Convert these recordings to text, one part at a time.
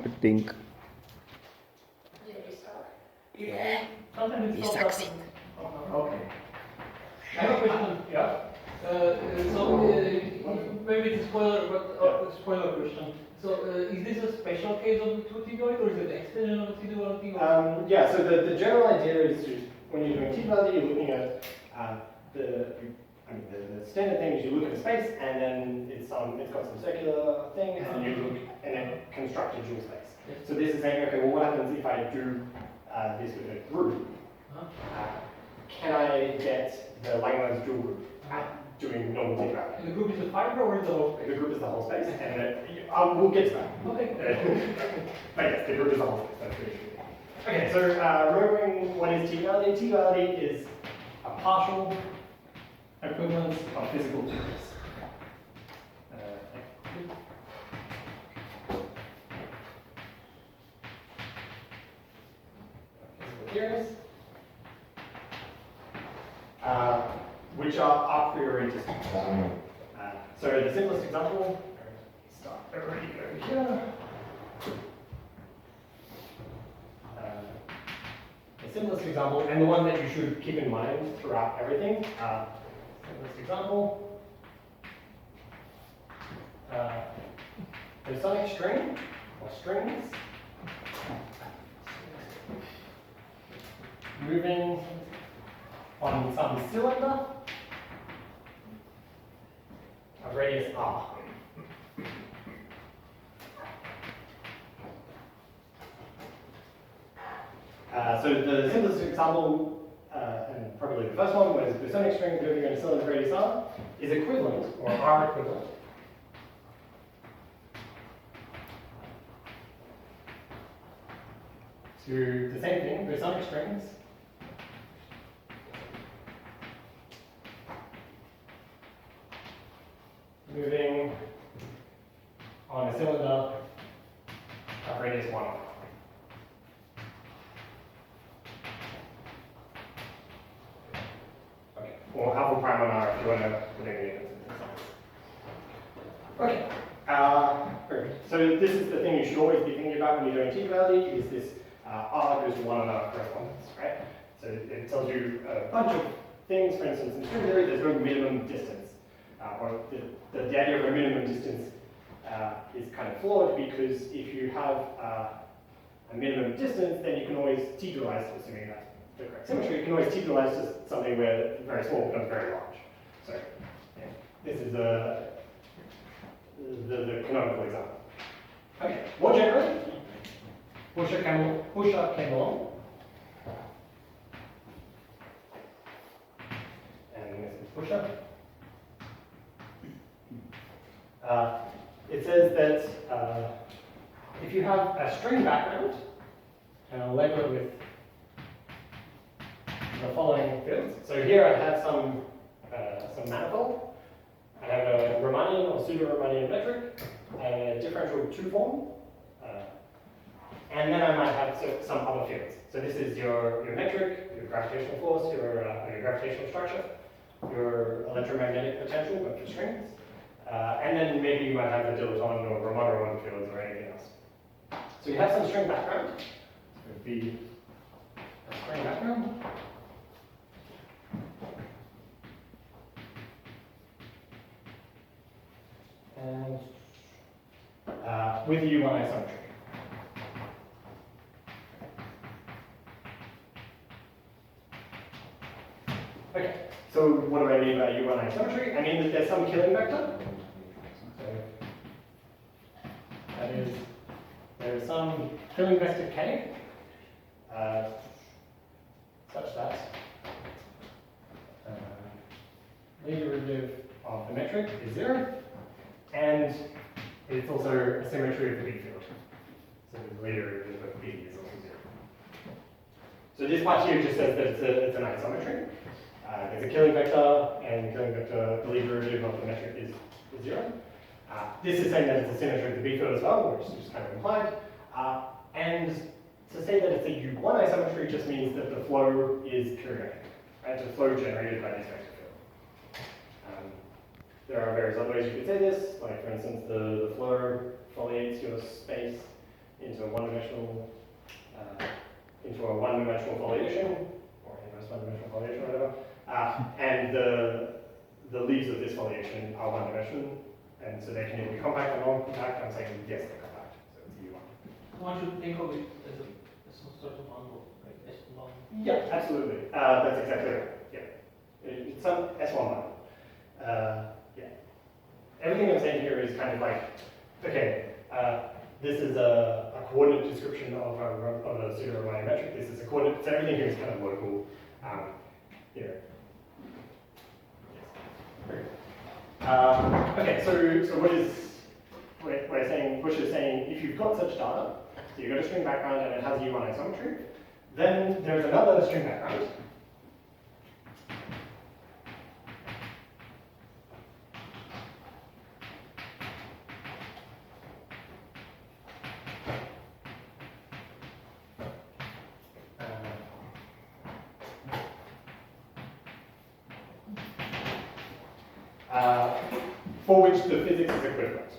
I think. Yeah. Sometimes You it's not succeed. okay. I have a question. Yeah. Maybe it's a spoiler, but a spoiler question. So is this a special case of the two T-duality, or is it an extension of the T-duality? Yeah. So the general idea is when you're doing T-duality, you're looking at the standard thing is you look at a space and then it's got some circular thing and you look and then construct a dual space. Yes. So this is saying, okay, well, what happens if I do this with a group? Can I get the Langlands dual group doing normal T-duality? And the group is a fiber or is the whole space? The group is the whole space, and we'll get to that. Okay. But yes, the group is the whole space. That's pretty sure. Okay, so remembering what is T-duality? T-duality is a partial equivalence of physical theories. Physical theories, which are a priori distinct. So the simplest example, start over here. The simplest example, and the one that you should keep in mind throughout everything. Simplest example. The sonic string, or strings, moving on some cylinder of radius r. So the simplest example, and probably the first one, was the sonic string moving on a cylinder of radius r, is equivalent, or r equivalent, to the same thing, the sonic strings moving on a cylinder of radius 1. Okay, or alpha prime on R if you want to put any difference in this. Okay, so this is the thing you should always be thinking about when you're doing T-duality, is this R goes to 1 on R correspondence, right? So it tells you a bunch of things. For instance, in string theory, there's no minimum distance. Or the idea of a minimum distance is kind of flawed, because if you have a minimum distance, then you can always T-dualize, assuming that's the correct symmetry, you can always T-dualize to something where very small becomes very large. So yeah, this is the canonical example. Okay, more generally, Pusher came along. And this is Pusher. It says that if you have a string background, and I'll label it with the following fields. So here I have some manifold. I have a Riemannian or pseudo-Riemannian metric, a differential two form, and then I might have some other fields. So this is your metric, your gravitational force, your gravitational structure, your electromagnetic potential, but for strings. And then maybe you might have a dilaton or Riemann fields or anything else. So you have some string background. So it would be a string background. And with U1 isometry. Okay, so what do I mean by U1 isometry? I mean that there's some killing vector. So that is, there is some killing vector K such that the derivative of the metric is 0, and it's also a symmetry of the B field. So the derivative of B is also 0. So this part here just says that it's an isometry. There's a killing vector, and the killing vector, the lead derivative of the metric is 0. This is saying that it's a symmetry of the B field as well, which is just kind of implied. And to say that it's a U1 isometry just means that the flow is periodic, right? The flow generated by this vector field. There are various other ways you could say this, like for instance, the flow foliates your space into a one-dimensional foliation, or inverse one-dimensional foliation, or whatever. And the leaves of this foliation are one-dimensional, and so they can either be compact or non-compact. I'm saying yes, they're compact, so it's U1. One should think of it as some sort of envelope, like S1. Yeah, absolutely. That's exactly right. Yeah, it's some S1 line. Yeah. Everything I'm saying here is kind of like, okay, this is a coordinate description of a pseudo-Riemann metric. This is a coordinate. So everything here is kind of local. You know. Yes. Okay. So what is we're saying? Bush is saying if you've got such data, so you've got a string background and it has U1 isometry, then there's another string background. For which the physics is equivalent,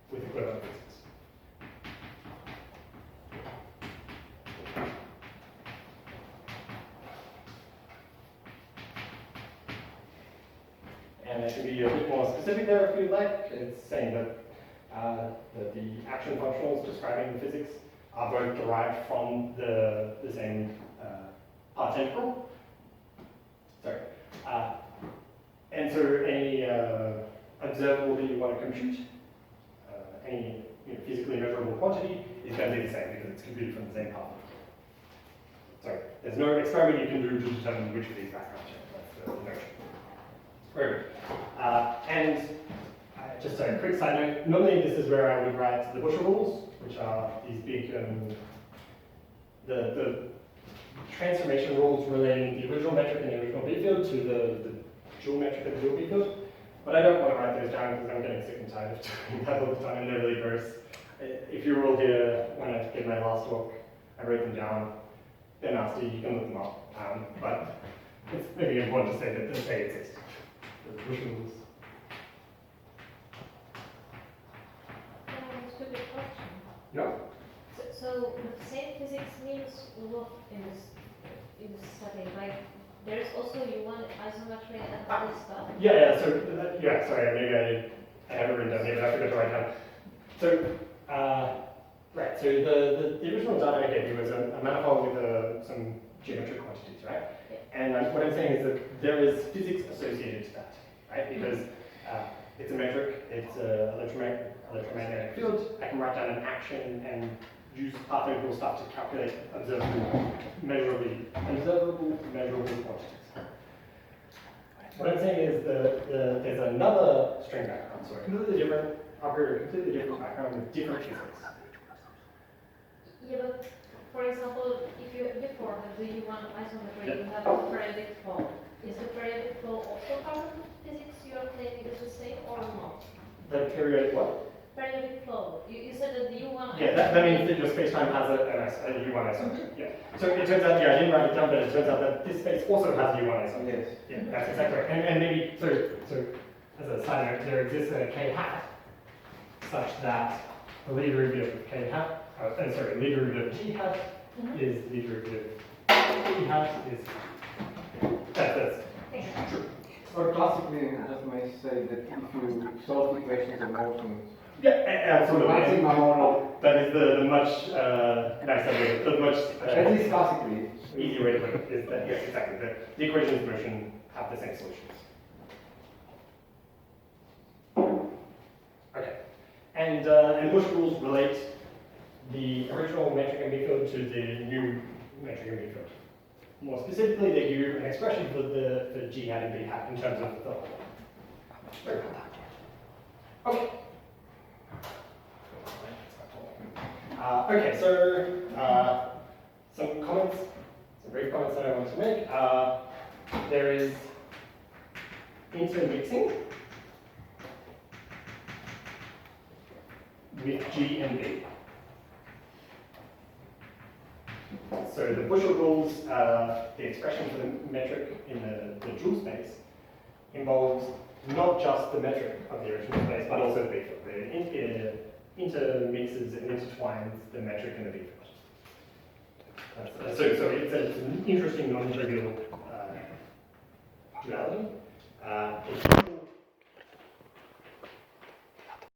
with equivalent physics. And I can be a bit more specific there if you'd like. It's saying that, that the action functionals describing the physics are both derived from the same path integral. Sorry. And so any observable that you want to compute, any physically measurable quantity, is going to be the same because it's computed from the same path. So there's no experiment you can do to determine which of these backgrounds are. That's the notion. Very good. And just a quick side note, normally this is where I would write the Busher rules, which are these big, the transformation rules relating the original metric and the original B field to the dual metric and the dual B field. But I don't want to write those down because I'm getting sick and tired of doing that all the time and they're really gross. If you were all here when I did my last talk, I wrote them down. They're nasty, you can look them up. But it's maybe important to say that they exist. The Busher rules. That's a good question. Yeah. So the same physics means what in this study? Like there's also U1 isometry and other stuff. Yeah. So sorry, maybe I have it written down here, but I forgot to write down. So right. So the original data I gave you was a manifold with some geometric quantities, right? Yeah. And what I'm saying is that there is physics associated to that, right? Because it's a metric, it's an electromagnetic field. I can write down an action and use path integral stuff to calculate observable, measurable quantities. What I'm saying is there's another string background, so a completely different operator, completely different background with different physics. Yeah, but for example, if you before the U1 isometry, you have a periodic flow. Is the periodic flow also part of the physics you are claiming is the same or not? The periodic what? Periodic flow. You said that the U1. Yeah, that means that your spacetime has a U1 isometry. Yeah. So it turns out, I didn't write it down, but it turns out that this space also has a U1 isometry. Yes. Yeah, that's exactly right. And maybe, so as a side note, there exists a k hat such that the lead derivative of k hat, lead derivative of t hat is lead derivative of t hat is, that's true. Or classically, just may say that if you solve equations of motion, Yeah, absolutely. maximum model, That is the much nicer way, the much at least classically, easier way to put it is that, yes, exactly. The equations of motion have the same solutions. Okay. And Bush rules relate the original metric and B field to the new metric and B field. More specifically, they give you an expression for the G hat and B hat in terms of the okay. Okay, so some comments, some brief comments that I want to make. There is intermixing with G and B. So the Busher rules, the expression for the metric in the dual space involves not just the metric of the original space, but also the B field. The intermixes and intertwines the metric and the B field. So it's an interesting non-trivial duality. It's